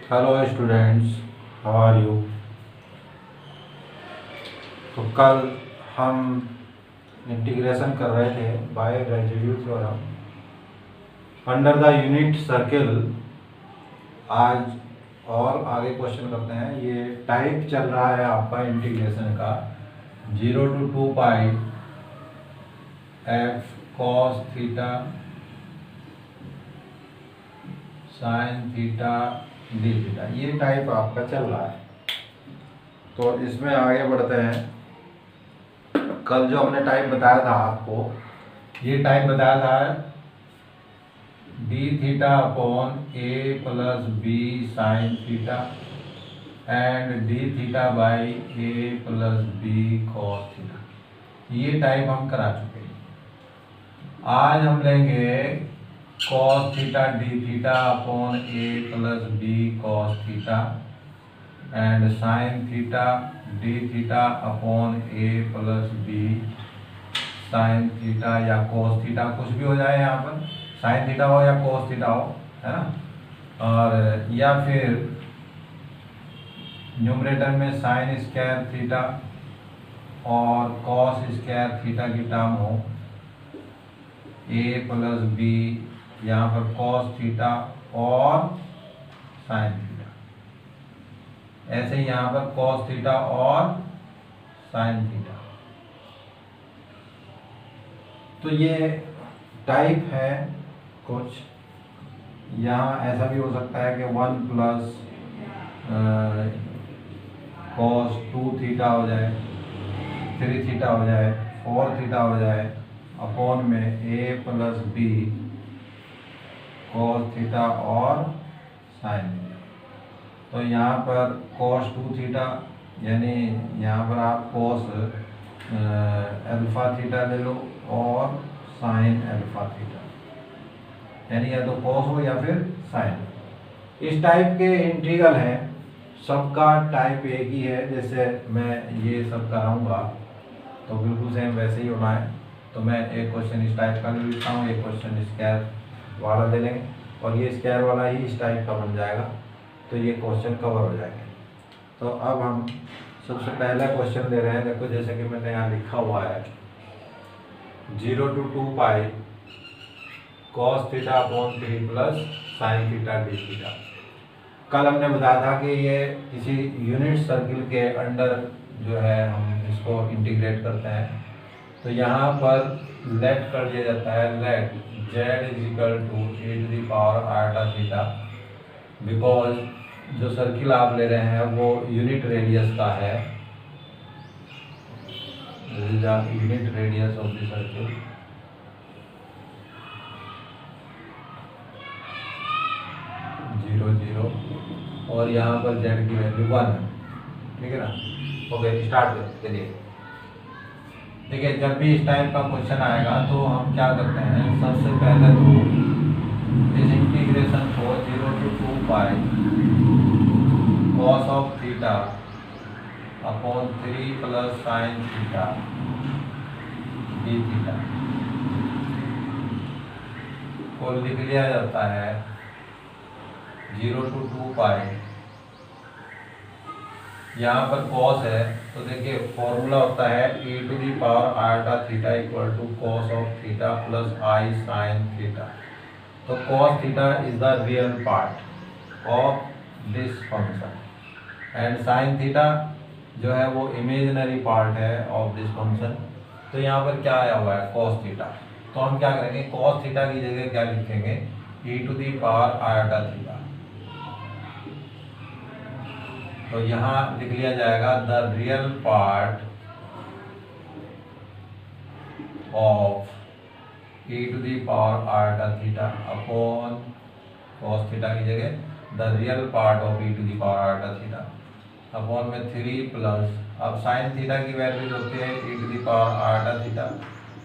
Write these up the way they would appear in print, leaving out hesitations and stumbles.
Hello students, how are you. तो कल हम इंटीग्रेशन कर रहे थे by residue theorem under the unit circle. आज और आगे क्वेश्चन करते हैं। ये टाइप चल रहा है आपका इंटीग्रेशन का 0 to 2 pi f cos theta sine theta d theta, ये टाइप आपका चल रहा है। तो इसमें आगे बढ़ते हैं। कल जो हमने टाइप बताया था आपको, ये टाइप बताया था d theta upon a plus B sine theta and d theta by a plus b cos theta. ये टाइप हम करा चुके हैं। आज हम लेंगे cos theta d theta upon a plus b cos theta and sine theta d theta upon a plus B sine theta या cos theta, कुछ भी हो जाए यहाँ पर, साइन थीटा हो या कोस थीटा हो, है ना। और या फिर न्यूमरेटर में साइन स्क्वायर थीटा और कॉस स्क्वायर थीटा की टर्म हो, ए प्लस बी, यहाँ पर कॉस थीटा और साइन थीटा, ऐसे ही यहाँ पर कॉस थीटा और साइन थीटा। तो ये टाइप है कुछ। यहाँ ऐसा भी हो सकता है कि 1 प्लस कॉस 2 थीटा हो जाए, 3 थीटा हो जाए, 4 थीटा हो जाए, अपॉन में ए प्लस बी कॉस थीटा और साइन थीटा। तो यहाँ पर कॉस 2 थीटा, यानी यहाँ पर आप कॉस अल्फा थीटा ले लो और साइन अल्फा थीटा, यानी या तो कॉस हो या फिर साइन। इस टाइप के इंटीग्रल हैं, सबका टाइप एक ही है। जैसे मैं ये सब कराऊंगा तो बिल्कुल सेम वैसे ही होना है। तो मैं एक क्वेश्चन इस टाइप का ले लेता हूँ, एक क्वेश्चन स्क्वायर वाला ले लेंगे और ये स्क्वायर वाला ही इस टाइप का बन जाएगा, तो ये क्वेश्चन कवर हो जाएंगे। तो अब हम सबसे पहला क्वेश्चन ले रहे हैं। देखो जैसे कि मैंने यहाँ लिखा हुआ है 0 to 2 pi cos theta upon 3 plus sign theta d theta. कल हमने बताया था कि ये किसी यूनिट सर्किल के अंडर जो है हम इसको इंटीग्रेट करते हैं। तो यहाँ पर लेट कर दिया जाता है, let z is equal to e to the power iota theta, because जो सर्किल आप ले रहे हैं वो यूनिट रेडियस का है, unit radius of the circle. और यहाँ पर z की वैल्यू 1 है, ठीक है ना। ओके, स्टार्ट करते चलिए। देखिए, जब भी इस टाइप का क्वेश्चन आएगा तो हम क्या करते हैं, सबसे पहले तो इस इंटीग्रेशन को 0 to 2 pi cos of theta upon 3 plus sign theta d theta को लिख लिया जाता है 0 to 2 पाई। यहाँ पर कॉस है तो देखिए फॉर्मूला होता है e to the power iota theta equal to cos of theta plus i sine theta. तो cos theta is the real part of this function and sine theta जो है वो इमेजिनरी पार्ट है ऑफ दिस फंक्शन। तो यहाँ पर क्या आया हुआ है, कॉस थीटा। तो हम क्या करेंगे, कॉस थीटा की जगह क्या लिखेंगे, e to the power iota theta. तो यहाँ लिख लिया जाएगा the real part of e to the power iota theta upon cos theta की जगह the real part of e to the power iota theta upon में 3 प्लस, अब sine theta की वैल्यू होती है e to the power iota theta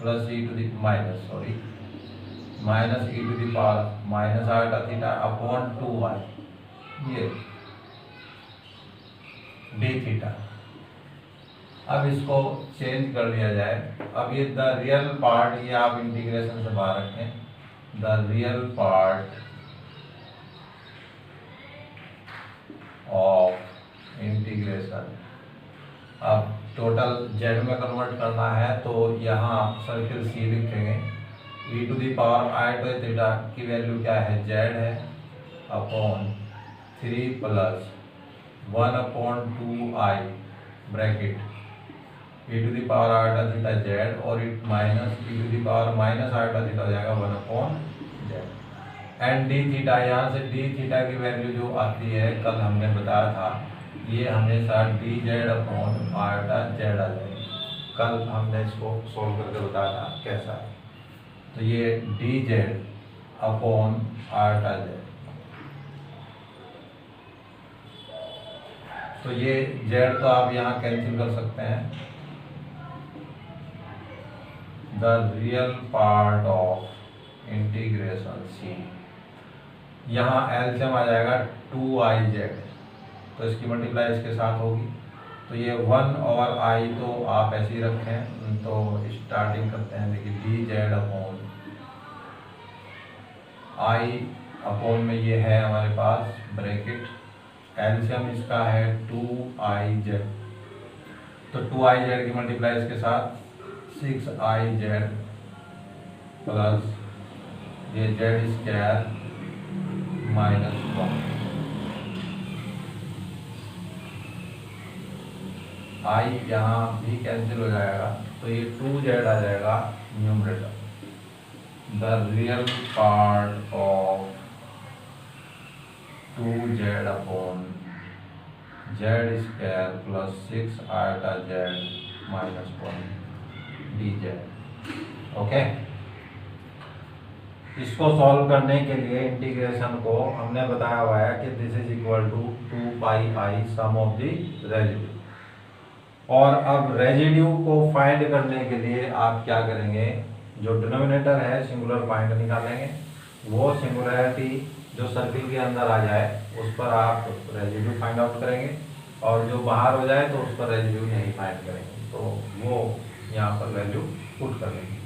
plus e to the minus e to the power minus iota theta upon 2y, ये D theta. अब इसको change कर दिया जाए। अब ये द रियल पार्ट, ये आप इंटीग्रेशन से बाहर रखें, the real part of integration. अब टोटल जेड में कन्वर्ट करना है तो यहाँ सर्किल सी लिखेंगे। e to the power i to theta की वैल्यू क्या है, जेड है, upon 3 plus 1/2 bracket e to the power iota theta z और it minus e to the power minus iota theta हो जाएगा 1/z एंड डी थीटा। यहाँ से D theta की वैल्यू जो आती है कल हमने बताया था, ये हमेशा d z upon iota z आ जाएगी। कल हमने इसको सोल्व करके बताया था कैसा है। तो ये D z upon iota Z, तो ये जेड तो आप यहाँ कैंसिल कर सकते हैं। The real part of integration c, यहाँ एलसीएम आ जाएगा 2iz, तो इसकी मल्टीप्लाई इसके साथ होगी। तो ये 1 और i तो आप ऐसे ही रखें। तो स्टार्टिंग करते हैं, देखिए D z upon i upon में ये है हमारे पास ब्रैकेट, एलसीएम इसका है 2iz, तो 2iz की मल्टीप्लाई इसके साथ 6iz प्लस ये जेड स्क्वायर माइनस 1, आई यहाँ भी कैंसिल हो जाएगा, तो ये 2z आ जाएगा numerator. The real part of 2z upon Z square plus 6 iota z minus 1 D Z. Okay, इसको सॉल्व करने के लिए इंटीग्रेशन को हमने बताया हुआ है कि this is equal to 2 pi i sum of the residue. और अब रेजिड्यू को फाइंड करने के लिए आप क्या करेंगे, जो डिनोमिनेटर है सिंगुलर पॉइंट निकालेंगे, वो सिंगुलरिटी जो सर्किल के अंदर आ जाए उस पर आप रेजिड्यू फाइंड आउट करेंगे, और जो बाहर हो जाए तो उस पर रेजिड्यू नहीं फाइंड करेंगे, तो वो यहाँ पर वैल्यू पुट कर लेंगे।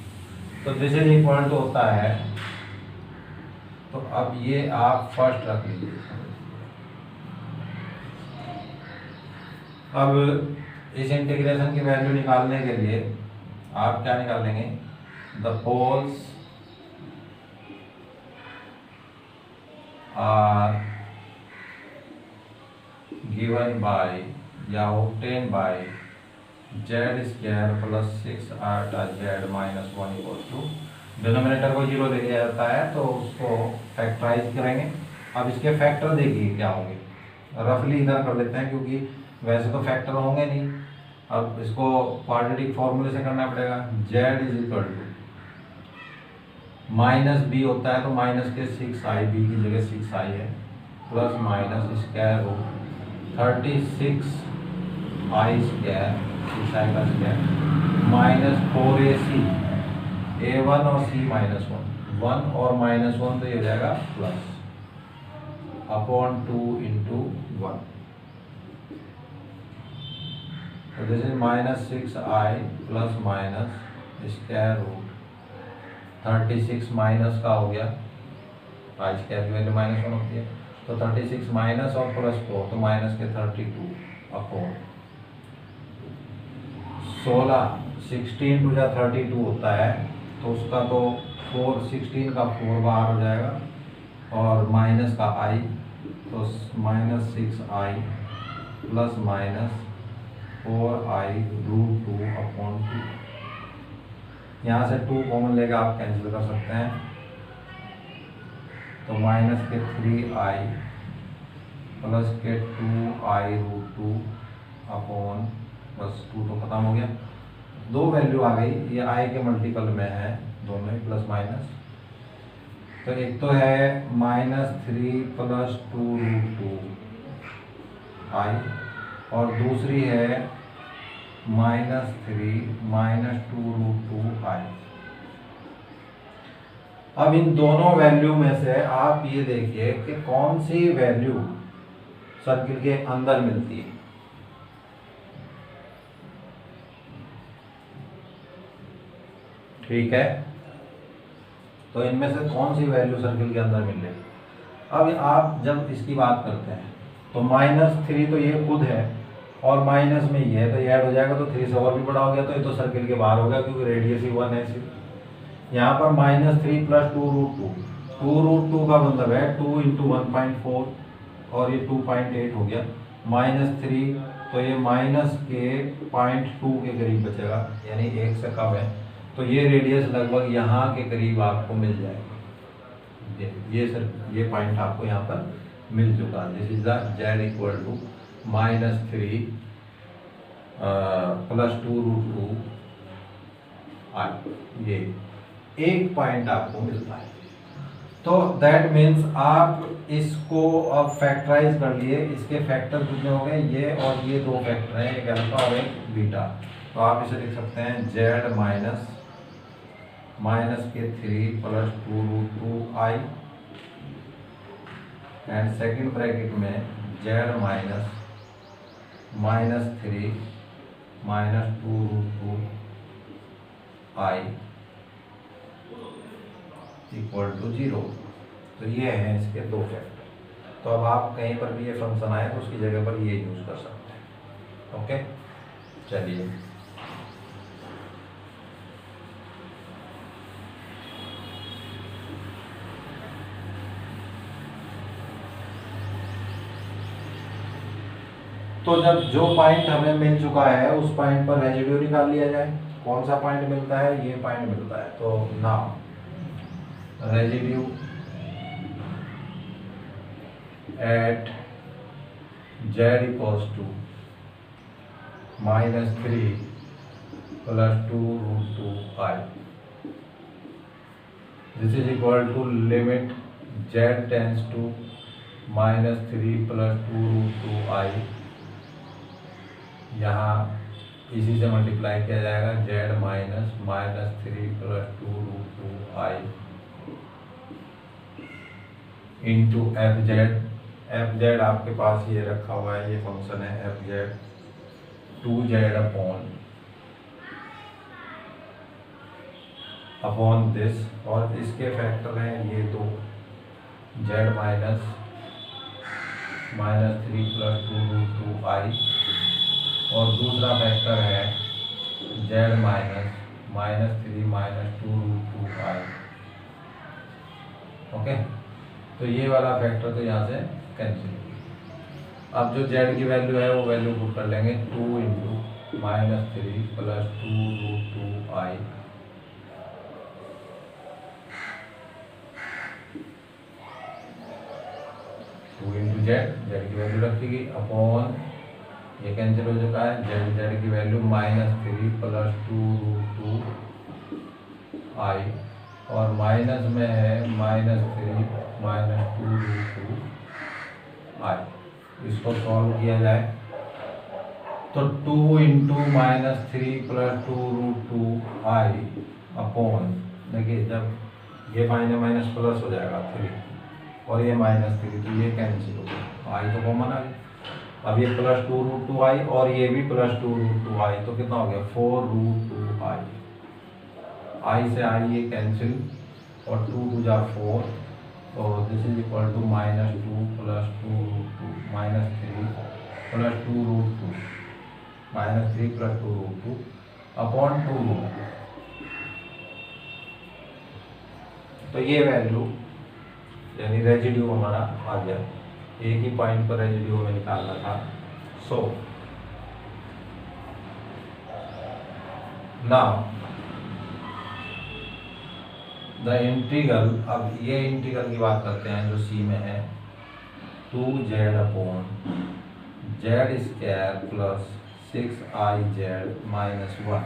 तो दिस इज इक्वल टू होता है, तो अब ये आप फर्स्ट रख लीजिए। अब इस इंटीग्रेशन की वैल्यू निकालने के लिए आप क्या निकालेंगे, the poles are given by या obtain by z square plus 6 iota z minus 1 equal to, denominator को 0 दे दिया जाता है तो उसको फैक्टराइज करेंगे। अब इसके फैक्टर देखिए क्या होंगे, रफली इधर कर लेते हैं क्योंकि वैसे तो फैक्टर होंगे नहीं। अब इसको क्वाड्रेटिक फॉर्मूले से करना पड़ेगा। Z is equal to minus b होता है तो माइनस के 6i, बी की जगह 6i है, प्लस माइनस स्क्वायर रूट 36 आई स्क्वायर माइनस 4ac, a1 और c माइनस 1 और माइनस 1 तो ये हो जाएगा प्लस अपॉन 2 इंटू 1, तो this is minus 6i plus minus square root 36 minus का हो गया, आई स्क्वायर की वैल्यू माइनस 1 होती है, तो 36 माइनस और प्लस 4 तो माइनस के 32 अपॉन 16 टू या 32 होता है, तो उसका तो 16 का 4 बाहर हो जाएगा और माइनस का i, तो minus 6i plus minus 4i root 2 upon 2। यहाँ से 2 कॉमन लेकर आप कैंसिल कर सकते हैं, तो माइनस के 3i प्लस के 2i रूट 2 अपॉन प्लस 2 तो खत्म हो गया, दो वैल्यू आ गई, ये i के मल्टीपल में है दोनों ही प्लस माइनस। तो एक तो है -3 प्लस 2 रूट 2 i और दूसरी है -3 माइनस 2 रूट 2 i। अब इन दोनों वैल्यू में से आप ये देखिए कि कौन सी वैल्यू सर्किल के अंदर मिलती है। ठीक है, तो इनमें से कौन सी वैल्यू सर्किल के अंदर मिलेगी? अब आप जब इसकी बात करते हैं तो -3 तो ये खुद है और माइनस में ये है, तो ये ऐड हो जाएगा, तो 3 से और भी बड़ा हो गया, तो ये तो सर्किल के बाहर हो गया क्योंकि रेडियस ही 1 है सिर्फ। यहाँ पर -3 + 2√2, 2√2 का मतलब है 2 × 1.4 और ये 2.8 हो गया, -3 तो ये माइनस के 0.2 के करीब बचेगा, यानी 1 से कम है, तो ये रेडियस लगभग यहाँ के करीब आपको मिल जाएगा। ये सर ये पॉइंट आपको यहाँ पर मिल चुका है। This is the z = -3 + 2√2 i, ये एक पॉइंट आपको मिलता है। तो दैट मीन्स आप इसको अब फैक्टराइज कर लिए, इसके फैक्टर कितने हो गए, ये और ये दो फैक्टर हैं, एक अल्फा और एक बीटा, तो आप इसे लिख सकते हैं z -3 + 2√2i and second bracket में z -3 - 2√2i = 0। तो ये हैं इसके दो फैक्टर। तो अब आप कहीं पर भी ये फंक्शन आए तो उसकी जगह पर ये यूज कर सकते हैं। ओके, चलिए तो जब जो पॉइंट हमें मिल चुका है उस पॉइंट पर रेजिड्यू निकाल लिया जाए। कौन सा पॉइंट मिलता है? ये पॉइंट मिलता है। तो now residue at z = -3 + 2√2i, this is equal to limit z tends to -3 + 2√2i, यहाँ इसी से मल्टीप्लाई किया जाएगा z -3 + 2√2i इंटू fz आपके पास ये रखा हुआ है, ये फंक्शन है fz 2z अपॉन दिस, और इसके फैक्टर हैं ये दो z -3 + 2√2i और दूसरा फैक्टर है z -3 - 2√2i। ओके, तो ये वाला फैक्टर तो यहाँ से कैंसिल हो गया। अब जो z की वैल्यू है वो वैल्यू पुट कर लेंगे, 2 × -3 + 2√2i z की वैल्यू रखी गई अपॉन, ये कैंसिल हो चुका है, z की वैल्यू -3 + 2√2i और माइनस में है -3 - 2√2i। इसको सॉल्व किया जाए तो 2 × -3 + 2√2i अपॉन, देखिए जब ये माइनस प्लस हो जाएगा 3 और ये -3, तो ये कैंसिल हो गया, i तो कॉमन आ गया। अब ये + 2√2i और ये भी + 2√2i, तो कितना हो गया 4√2i, i से i ये कैंसिल और 2 × 2 = 4, तो this is equal to -2 + 2√2 -3 + 2√2 -3 + 2√2 upon 2√2। तो ये वैल्यू यानी रेजिड्यू हमारा आ गया, एक ही पॉइंट पर रेजिड्यू हमें निकालना था। सो नाउ द इंटीग्रल, अब ये इंटीग्रल की बात करते हैं जो सी में है, 2z upon z² + 6iz - 1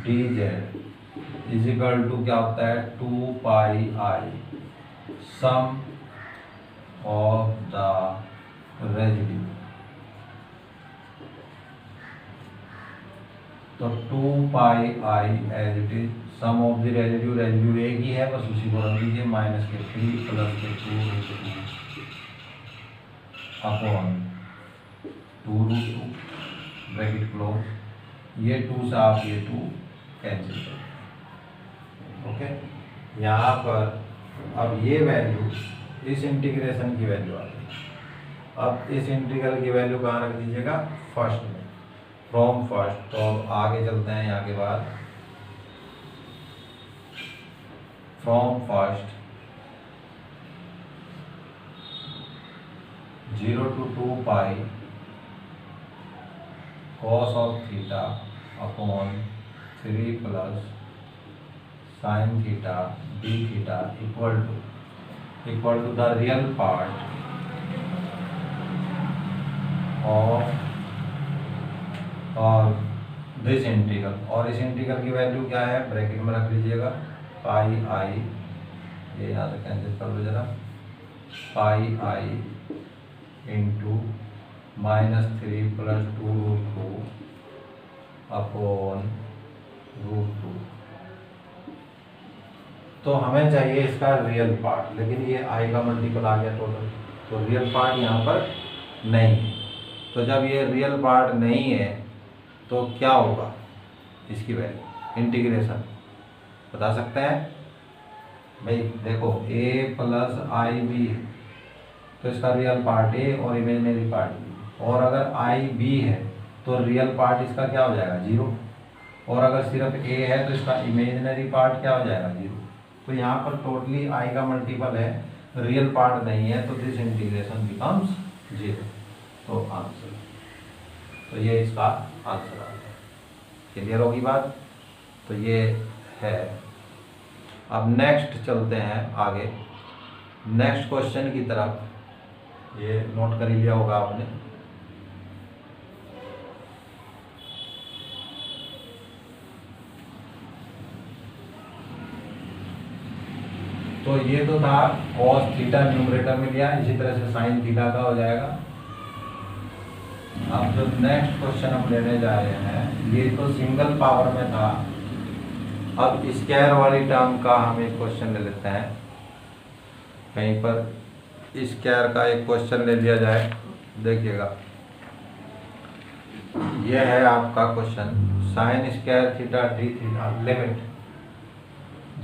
dz is equal to क्या होता है 2πi some of the residue. तो 2πi as it is sum of the residue, residue एक ही है बस उसी को रख दीजिए, -3 + 2 अपॉन 2√2 ब्रैकेट क्लोज, ये 2 से आप ये 2 कैंसिल कर, ओके, यहाँ पर अब ये वैल्यू इस इंटीग्रेशन की वैल्यू आ गई। अब इस इंटीग्रल की वैल्यू कहाँ रख दीजिएगा, फर्स्ट में, फ्रॉम फर्स्ट। तो अब आगे चलते हैं, यहाँ के बाद from first 0 to 2 pi cos of theta upon 3 plus sin theta d theta equal to the real part of this integral. और इस इंटीग्रल की वैल्यू क्या है, ब्रैकेट में रख लीजिएगा पाई आई, ये यहाँ से कैंसिल कर लो जरा, पाई आई इंटू -3 + 2√2 अपॉन √2। तो हमें चाहिए इसका रियल पार्ट, लेकिन ये आई का मल्टीपल आ गया टोटल, तो रियल पार्ट यहाँ पर नहीं है। तो जब ये रियल पार्ट नहीं है तो क्या होगा इसकी वैल्यू, इंटीग्रेशन बता सकते हैं भाई? देखो a + IB है तो इसका रियल पार्ट a और इमेजिनरी पार्ट b, और अगर IB है तो रियल पार्ट इसका क्या हो जाएगा, 0, और अगर सिर्फ a है तो इसका इमेजिनरी पार्ट क्या हो जाएगा, 0। तो यहाँ पर टोटली i का मल्टीपल है, रियल पार्ट नहीं है, तो दिस इंटीग्रेशन बिकम्स 0। तो आंसर, तो ये इसका आंसर आ गया। क्लियर होगी बात? तो ये है। अब नेक्स्ट चलते हैं आगे, नेक्स्ट क्वेश्चन की तरफ। ये नोट कर लिया होगा आपने। तो ये तो था cos थीटा न्यूमरेटर में लिया, इसी तरह से sin थीटा का हो जाएगा। अब जो नेक्स्ट क्वेश्चन हम लेने जा रहे हैं, ये तो सिंगल पावर में था। अब स्क्वायर वाली टर्म का हम एक क्वेश्चन ले लेते हैं, कहीं पर स्क्वायर का एक क्वेश्चन ले लिया जाए। देखिएगा, यह है आपका question, sign square theta d theta, limit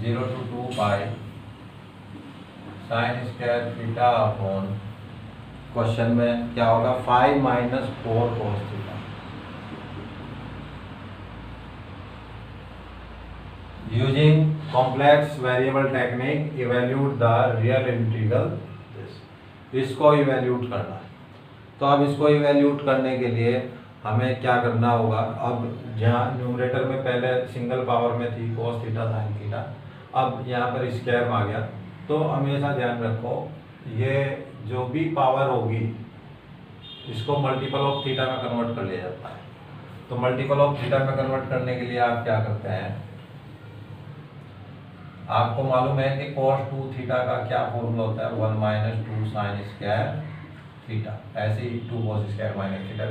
0 to 2 pi sine square theta upon, question में क्या होगा, 5 - 4 cos theta. Using complex variable technique evaluate the real integral. इसको इवेल्यूट करना है। तो अब इसको इवेल्यूट करने के लिए हमें क्या करना होगा, अब जहाँ न्यूमरेटर में पहले सिंगल पावर में थी cos थीटा साइन थीटा, अब यहाँ पर स्क्वायर में आ गया। तो हमेशा ध्यान रखो, ये जो भी पावर होगी इसको मल्टीपल ऑफ थीटा में कन्वर्ट कर लिया जाता है। तो मल्टीपल ऑफ थीटा में कन्वर्ट करने के लिए आप क्या करते हैं, आपको मालूम है कि cos 2 थीटा का क्या फॉर्मूला होता है, 1 - 2 sin स्क्वायर थीटा, ऐसे ही 2 cos स्क्वायर माइनस थीटा।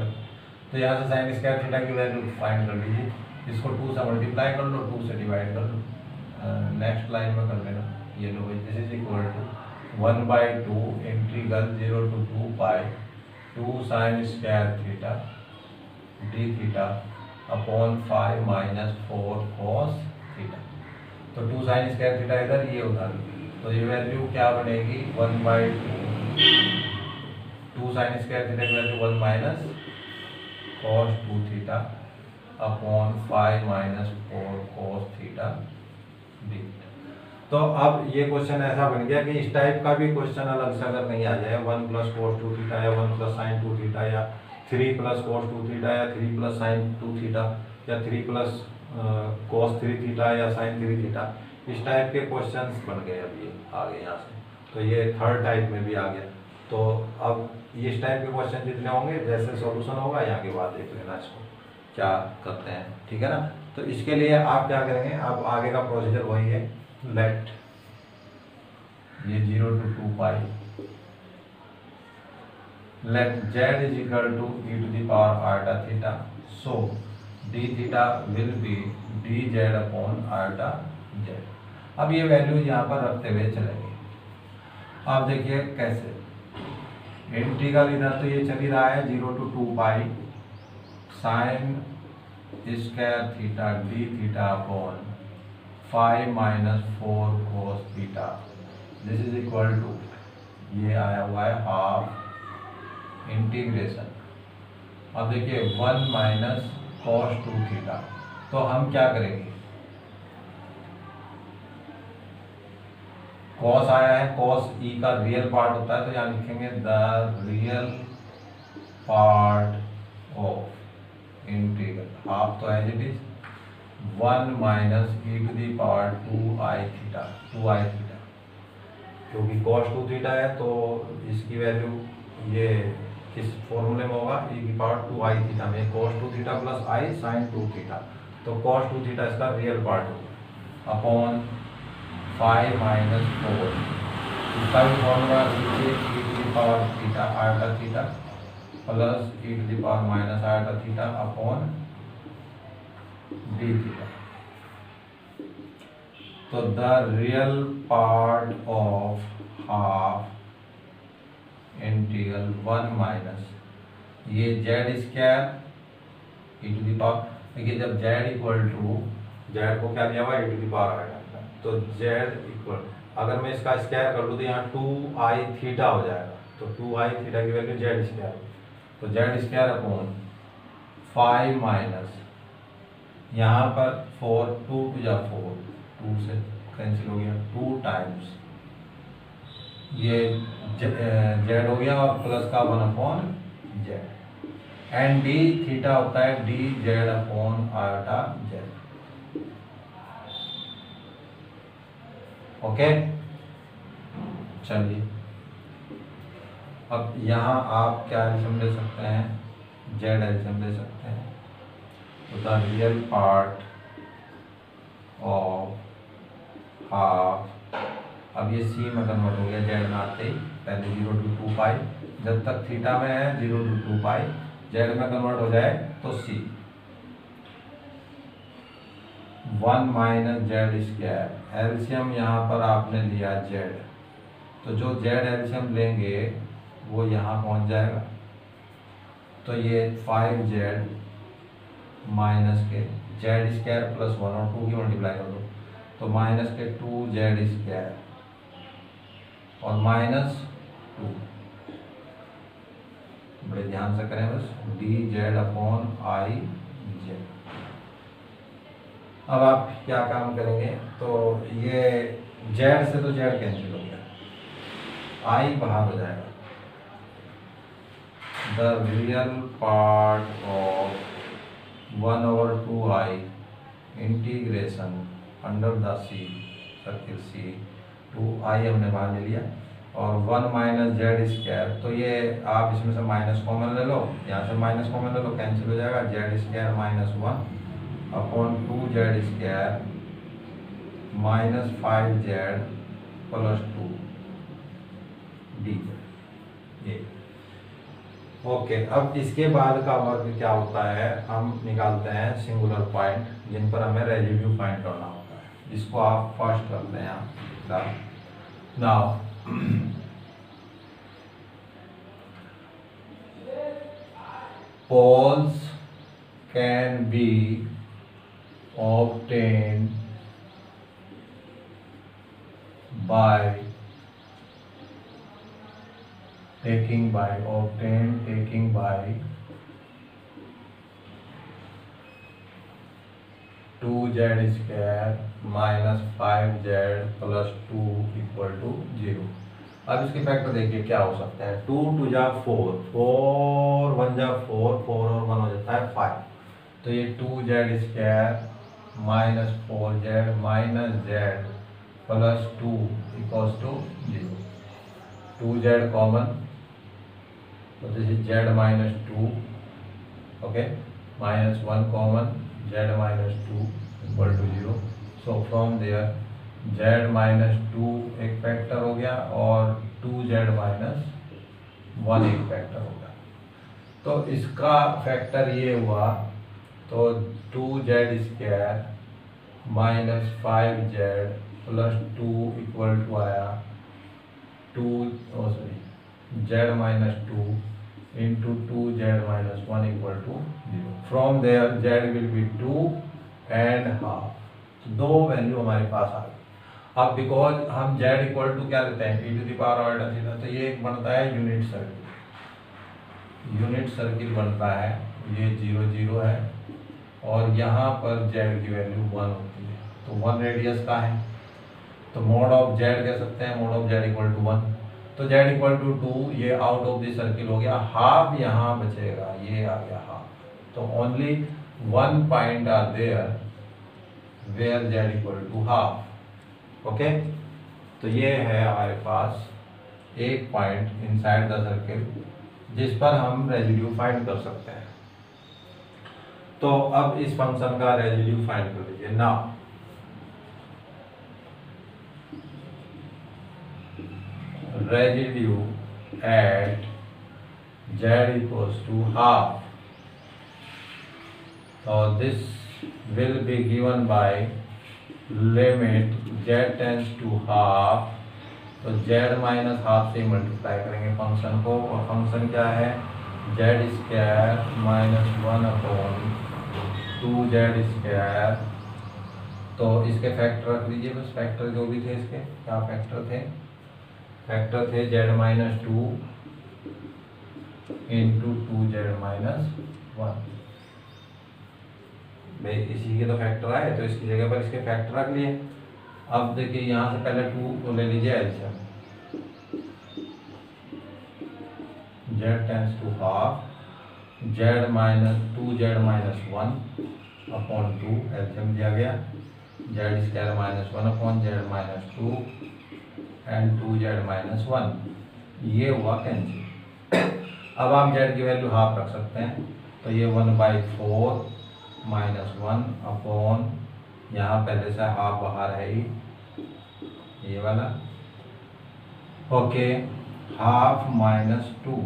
तो यहाँ से sin स्क्वायर थीटा की वैल्यू फाइंड कर लीजिए, इसको 2 से मल्टीप्लाई कर लो, 2 से डिवाइड कर लो, नेक्स्ट लाइन में कर लेना। ये लो, this is equal to 1/2 integral 0 to 2 pi 2 sin square theta d theta upon 5 - 4 cos theta. तो 2 sin स्क्वायर थीटा इधर, ये उधर, तो ये वैल्यू क्या बनेगी, 1/2 2 sin स्क्वायर थीटा की value 1 - cos 2 theta upon 5 - 4 cos theta d. तो अब ये क्वेश्चन ऐसा बन गया कि इस टाइप का भी क्वेश्चन अलग से अगर कहीं आ जाए, 1 + cos 2 थीटा या 1 + sin 2 थीटा या 3 + cos 2 थीटा या 3 + sin 2 थीटा या 3 + cos 3 थीटा या sin 3 थीटा, इस टाइप के क्वेश्चंस बन गए अब ये आगे यहाँ से। तो ये थर्ड टाइप में भी आ गया। तो अब ये इस टाइप के क्वेश्चन जितने होंगे, जैसे सॉल्यूशन होगा यहाँ के बाद देख लेना इसको क्या करते हैं, ठीक है ना। तो इसके लिए आप क्या करेंगे, अब आगे का प्रोसीजर वही है, लेट ये 0 to 2 pi let z is equal to e to the power iota theta, so d theta will be dz upon iota z। अब ये वैल्यू यहाँ पर रखते हुए चलेंगे। अब देखिए कैसे, इंटीग्रल इधर तो ये चल ही रहा है 0 to 2 pi sine square theta d theta upon 5 minus 4 cos theta, this is equal to, ये आया हुआ है हाफ इंटीग्रेशन, अब देखिए 1 माइनस cos 2 थीटा। तो हम क्या करेंगे, cos आया है, cos e का रियल पार्ट होता है, तो यहाँ लिखेंगे the real part of integral half, तो as it is 1 minus e to the power 2i theta, 2i theta, क्योंकि cos 2 थीटा है तो इसकी वैल्यू ये किस फॉर्मूले में होगा, e की पावर 2i थीटा में cos 2 theta plus i sin 2 theta, तो cos 2 थीटा इसका रियल पार्ट होगा अपॉन 5 माइनस 4, इसका भी फॉर्मूला लीजिए e to the power theta iota theta plus e to the power minus iota theta upon d theta. तो the real part of half integral 1 minus ये z square e to the power, देखिए जब Z equal to, Z को क्या दिया हुआ है, ई to the power आएगा, तो जेड इक्वल, अगर मैं इसका स्क्वायर कर लूँ तो यहाँ 2i थीटा हो जाएगा, तो 2i थीटा की वैल्यू जेड स्क्वायर, तो जेड स्क्वायर अपॉन 5 माइनस, यहाँ पर 4 2 टू जा 4, 2 से कैंसिल हो गया, 2 टाइम्स ये जेड हो गया और प्लस का 1 upon Z, and d theta होता है D z upon iota Z. Okay, चलिए अब यहाँ आप क्या एल्सियम ले सकते हैं, जेड एल्सियम ले सकते हैं, तो the real part of half, अब ये सी में कन्वर्ट हो गया जेड में आते ही, पहले 0 टू 2 पाई, जब तक थीटा में है 0 टू 2 पाई, जेड में कन्वर्ट हो जाए तो सी 1 माइनस जेड स्क्वायर, एल्सियम यहाँ पर आपने लिया जेड, तो जो जेड एल्सियम लेंगे वो यहाँ पहुँच जाएगा, तो ये 5 जेड माइनस के जेड स्क्वायर प्लस 1 और 2 की मल्टीप्लाई कर दो, तो माइनस के 2 जेड स्क्वायर और माइनस 2, बड़े ध्यान से करें बस, D z upon I Z. अब आप क्या काम करेंगे, तो ये जेड से तो जेड कैंसिल हो गया, आई बाहर हो जाएगा, the real part of 1/2i integration under the c circle c, 2i हमने बाहर ले लिया, और 1 माइनस जेड स्क्वायर, तो ये आप इसमें से माइनस कॉमन ले लो, यहाँ से माइनस कॉमन ले लो, कैंसिल हो जाएगा, Z square minus 1 upon 2 Z square minus 5 Z plus 2 D ये। ओके, अब इसके बाद का वर्क क्या होता है, हम निकालते हैं सिंगुलर पॉइंट जिन पर हमें रेजिड्यू फाइंड करना होता है, इसको आप फर्स्ट करते हैं यहाँ। Now poles can be obtained by taking by 2z square minus 5z plus 2 equal to 0। अब इसके फैक्टर देखिए क्या हो सकता है, 2 2 जा 4, 4 1 जा 4, 4 और 1 हो जाता है 5, तो ये 2z square minus 4z minus z plus 2 equals to 0, 2z common, तो this is z minus 2, okay, minus 1 common, z minus 2 equal to 0, so from there z minus 2 एक फैक्टर हो गया और 2z माइनस 1 एक फैक्टर हो गया, तो इसका फैक्टर ये हुआ, तो 2z square minus 5z plus 2 equal to आया z minus 2 into 2z minus 1 equal to 0, from there z will be 2 and half, दो वैल्यू हमारे पास आ गई। अब बिकॉज हम z इक्वल टू क्या लेते हैं e to the power order theta, तो ये एक बनता है यूनिट सर्किल। यूनिट सर्किल बनता है, ये 0 0 है और यहाँ पर z की वैल्यू 1 होती है, तो 1 रेडियस का है, तो मोड ऑफ z कह सकते हैं, mod of z equal to 1। तो z इक्वल टू 2, ये आउट ऑफ द सर्किल हो गया, हाफ यहाँ बचेगा, ये आ गया हाफ। तो only 1 point are there where z equal to half. Okay, तो ये है हमारे पास एक पॉइंट इनसाइड द सर्किल जिस पर हम रेजिड्यू फाइंड कर सकते हैं। तो अब इस फंक्शन का रेजिड्यू फाइंड कर लीजिए ना। Residue at z equals to half, और this will be given by limit z tends to half, तो z माइनस हाफ से मल्टीप्लाई करेंगे फंक्शन को, और फंक्शन क्या है z square minus 1 upon 2z²। तो इसके फैक्टर रख लीजिए, बस फैक्टर जो भी थे इसके, क्या फैक्टर थे, फैक्टर थे z minus 2 into 2z minus 1। भाई इसी के तो फैक्टर आए, तो इसकी जगह पर इसके फैक्टर रख लिए। अब देखिए यहाँ से पहले 2 को ले लीजिए LCM, z tends to half z minus 2z minus 1 upon 2, LCM दिया गया, z square minus 1 upon z minus 2 and 2z minus 1, ये हुआ कैंसिल। अब आप z की वैल्यू हाफ रख सकते हैं, तो ये 1/4 माइनस 1 अपॉन, यहाँ पहले से हाफ बाहर है ही, ये वाला, ओके, हाफ माइनस 2,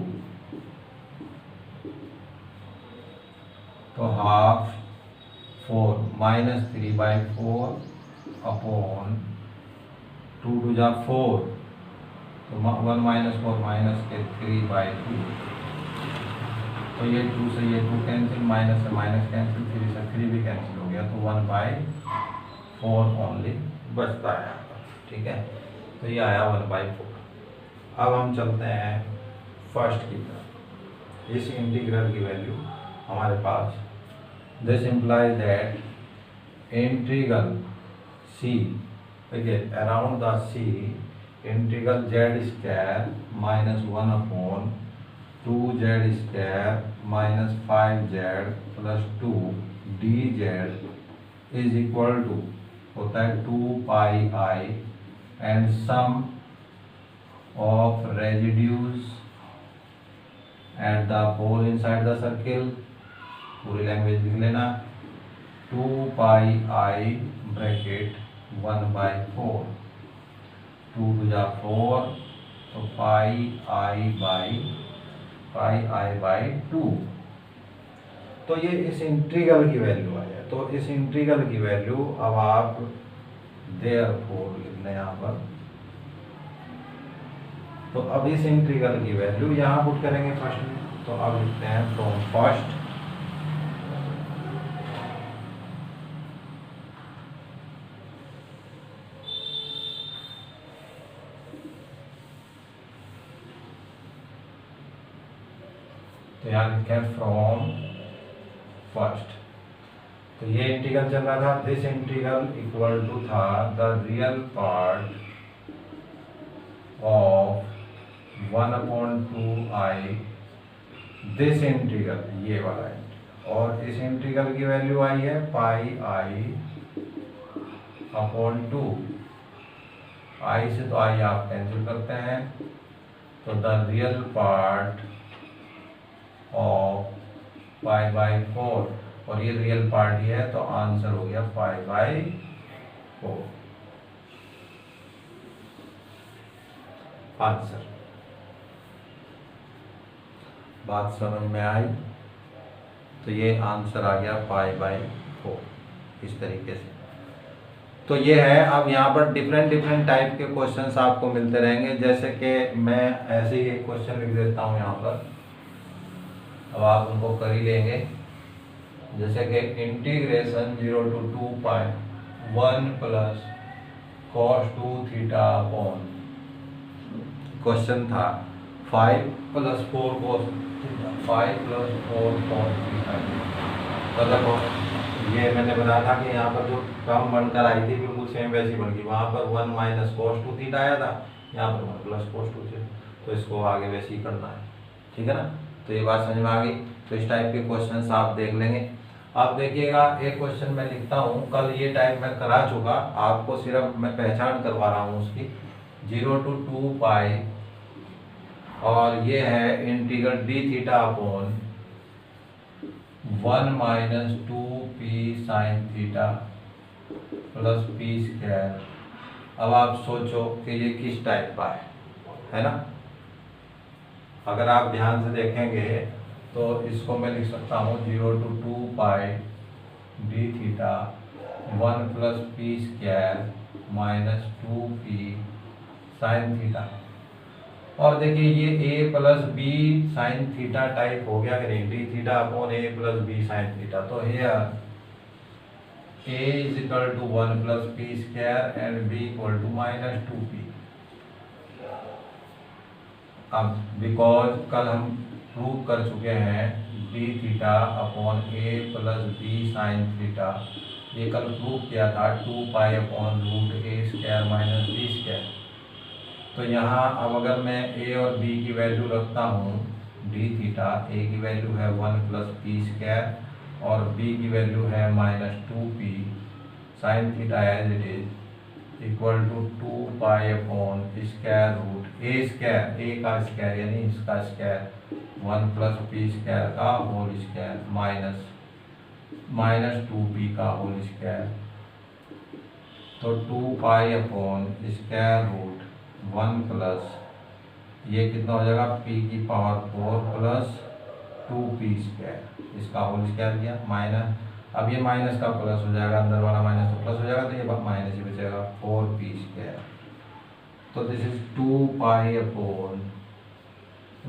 तो हाफ 4 माइनस 3/4 अपॉन 2 टू जा 4, तो 1 माइनस 4 माइनस के 3/2, तो ये 2 से ये 2 कैंसिल, माइनस से माइनस कैंसिल, 3 से 3 भी कैंसिल हो गया, तो 1/4 ओनली बचता है यहाँ पर, ठीक है। तो ये आया 1/4। अब हम चलते हैं फर्स्ट की तरफ। इस इंटीग्रल की वैल्यू हमारे पास, this implies that integral c, again around the c, integral z² minus 1 upon 2z² minus 5z plus 2 dz is equal to होता है 2πi and sum of residues at the pole inside the circle, पूरी language लिख लेना, 2πi bracket 1/4, 2 to जा 4, तो πi/2। तो ये इस इंटीग्रल की वैल्यू आ जाए, तो इस इंटीग्रल की वैल्यू अब आप देयरफॉर लिखना यहाँ पर, तो अब इस इंटीग्रल की वैल्यू यहाँ पुट करेंगे फर्स्ट में, तो अब लिखते हैं फ्रॉम फर्स्ट तो यहाँ लिखते हैं फ्रॉम फर्स्ट। तो ये इंटीग्रल चल रहा था, दिस इंटीग्रल इक्वल टू था the real part of 1/2i, this integral, ये वाला इंटीग्रल, और इस इंटीग्रल की वैल्यू आई है πi/2। i से तो i आप कैंसिल करते हैं, तो द रियल पार्ट ऑफ π/4, और ये रियल पार्ट ही है, तो आंसर हो गया π/4 आंसर। बात समझ में आई? तो ये आंसर आ गया π/4 इस तरीके से। तो ये है, अब यहाँ पर डिफरेंट टाइप के क्वेश्चंस आपको मिलते रहेंगे, जैसे कि मैं ऐसे ही एक क्वेश्चन लिख देता हूँ यहाँ पर, अब आप उनको कर ही लेंगे, जैसे कि integration 0 to 2π 1 plus cos 2 theta upon, question था 5 plus 4 cos theta, 5 plus 4 cos theta. तो देखो ये मैंने बताया था कि यहाँ पर जो टर्म बनकर आई थी बिल्कुल सेम वैसी बन गई, वहाँ पर 1 माइनस cos 2 थीटा आया था, यहाँ पर 1 प्लस cos 2 थीटा। तो इसको आगे वैसे ही करना है, ठीक है ना। तो ये बात समझ में आ गई। तो इस टाइप के क्वेश्चन आप देख लेंगे। आप देखिएगा एक क्वेश्चन मैं लिखता हूँ, कल ये टाइप मैं करा चुका, आपको सिर्फ मैं पहचान करवा रहा हूँ उसकी। 0 to 2 पाई और ये है integral D theta upon 1 minus 2p sine theta plus p square. अब आप सोचो कि ये किस टाइप का है ना। अगर आप ध्यान से देखेंगे तो इसको मैं लिख सकता हूँ 0 to 2 pi d theta 1 plus p square minus 2p sine theta. और देखिए ये a plus B sine theta type हो गया कि नहीं, d theta upon a plus B sine theta. तो here a is equal to 1 plus p square and b equal to minus 2p। अब because कल हम प्रूव कर चुके हैं d theta upon a plus B sine theta, ये कल prove किया था 2 pi upon root a square minus b square. तो यहाँ अब अगर मैं a और b की वैल्यू रखता हूँ, डी थीटा a की वैल्यू है 1 प्लस पी स्क्वायर और b की वैल्यू है minus 2p sine theta as it is equal to 2 pi upon square root a square, a का स्क्वायर यानी इसका स्क्वायर 1 प्लस पी स्क्वायर का होल स्क्वायर माइनस 2p का whole square. तो 2 pi upon square root 1 plus ये कितना हो जाएगा p की पावर 4 प्लस 2p स्क्वायर, इसका होल स्क्वायर किया माइनस, अब ये माइनस का प्लस हो जाएगा, अंदर वाला माइनस तो प्लस हो जाएगा, तो ये माइनस ही बचेगा 4p स्क्वायर। तो this is 2 pi upon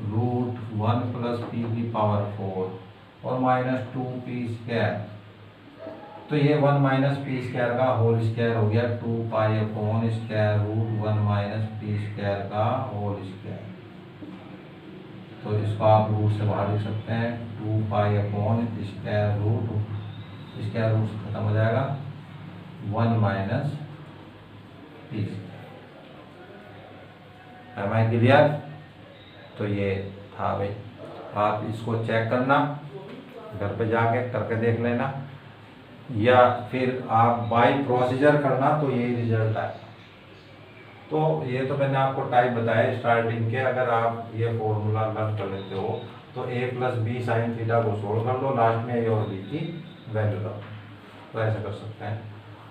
root 1 plus p की पावर 4 और माइनस 2p स्क्वायर। तो ये 1 माइनस पी स्क्वायर का होल स्क्वायर हो गया 2 pi upon square root 1 minus P square का होल स्क्वायर। तो इसको आप रूट से बाहर लिख सकते हैं 2 पाई अपॉन स्क्वायर रूट से खत्म हो जाएगा 1 minus P square. Am I clear. तो ये था भाई, आप इसको चेक करना, घर पे जाके करके देख लेना, या फिर आप बाय प्रोसीजर करना तो ये रिजल्ट आएगा। तो ये तो मैंने आपको टाइप बताया स्टार्टिंग के, अगर आप ये फॉर्मूला लर्न कर लेते हो तो a plus B sine theta को सोल्व कर लो, लास्ट में a और b की वैल्यू लो, तो ऐसा कर सकते हैं।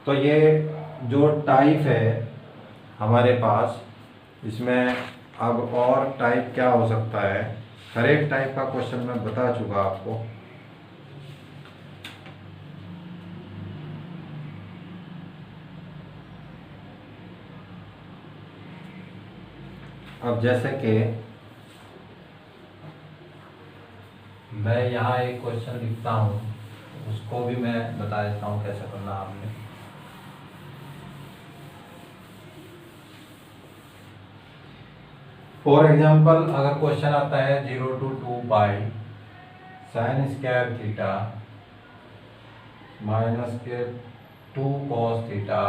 तो ये जो टाइप है हमारे पास, इसमें अब और टाइप क्या हो सकता है, हर एक टाइप का क्वेश्चन मैं बता चुका आपको। अब जैसे कि मैं यहाँ एक क्वेश्चन लिखता हूँ, उसको भी मैं बता देता हूँ कैसे करना आपने। फॉर एग्जाम्पल अगर क्वेश्चन आता है 0 to 2 pi sine square theta minus के 2 cos theta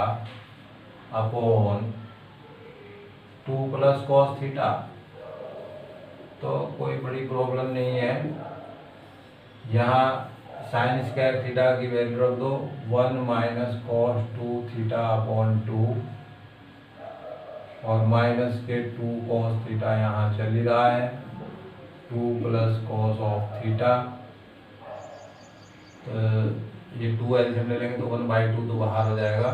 upon 2 plus cos theta, तो कोई बड़ी प्रॉब्लम नहीं है। यहाँ साइन स्क्वायर थीटा की वैल्यू रख दो 1 माइनस कॉस 2 थीटा अपॉन 2 और माइनस के 2 कॉस थीटा यहाँ चल ही रहा है, 2 प्लस कॉस ऑफ थीटा। तो ये 2 एलसीएम ले लेंगे तो 1/2 तो बाहर हो जाएगा,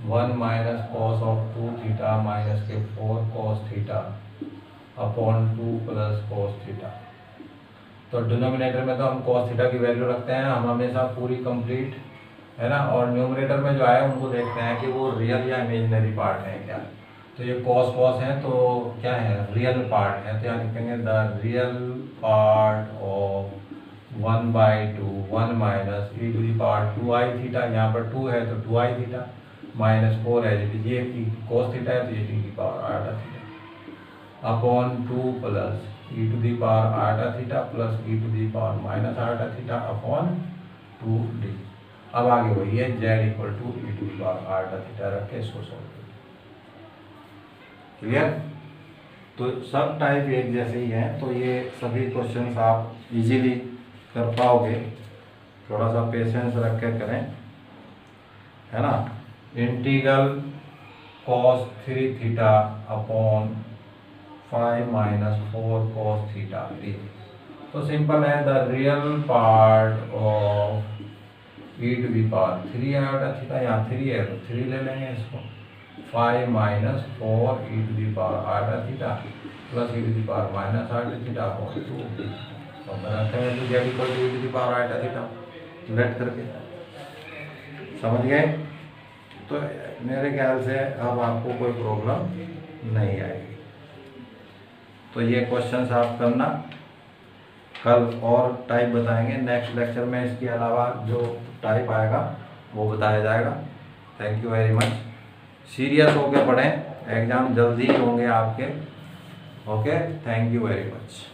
1 minus cos of 2 theta minus के 4 cos theta upon 2 plus cos theta. तो डिनोमिनेटर में तो हम कॉस थीटा की वैल्यू रखते हैं, हम हमेशा पूरी कंप्लीट है ना, और न्यूमरेटर में जो आए उनको देखते हैं कि वो रियल या इमेजिनरी पार्ट है क्या। तो ये कॉस कॉस है तो क्या है, रियल पार्ट है, तो यहाँ लिखेंगे the real part of 1/2 1 minus e to the power 2i theta, यहाँ पर 2 है तो 2i थीटा माइनस 4 है, ये cos थीटा है तो ये टी की पावर आधा theta upon 2 plus e to the power आधा theta plus e to the power minus आधा थीटा अपॉन 2d। अब आगे वही है z equal to e to the power आधा थीटा रख के इसको सॉल्व करें। क्लियर? तो सब टाइप एक जैसे ही हैं, तो ये सभी क्वेश्चंस आप इजीली कर पाओगे, थोड़ा सा पेशेंस रख के करें, है ना। Integral cos 3 theta upon 5 minus 4 cos theta d. तो सिंपल है, the real part of e to the power 3 iota theta, यहाँ 3 है तो 3 ले लेंगे इसको, 5 minus 4 e to the power आधा theta plus e to the power minus आधा थीटा अपॉन 2। तो बनाते हैं तो z equal to e to the power आधा थीटा लेट करके, समझ गए? तो मेरे ख्याल से अब आपको कोई प्रॉब्लम नहीं आएगी। तो ये क्वेश्चंस आप करना, कल और टाइप बताएंगे नेक्स्ट लेक्चर में, इसके अलावा जो टाइप आएगा वो बताया जाएगा। Thank you very much. Serious होकर पढ़ें, एग्ज़ाम जल्दी ही होंगे आपके। Okay, thank you very much.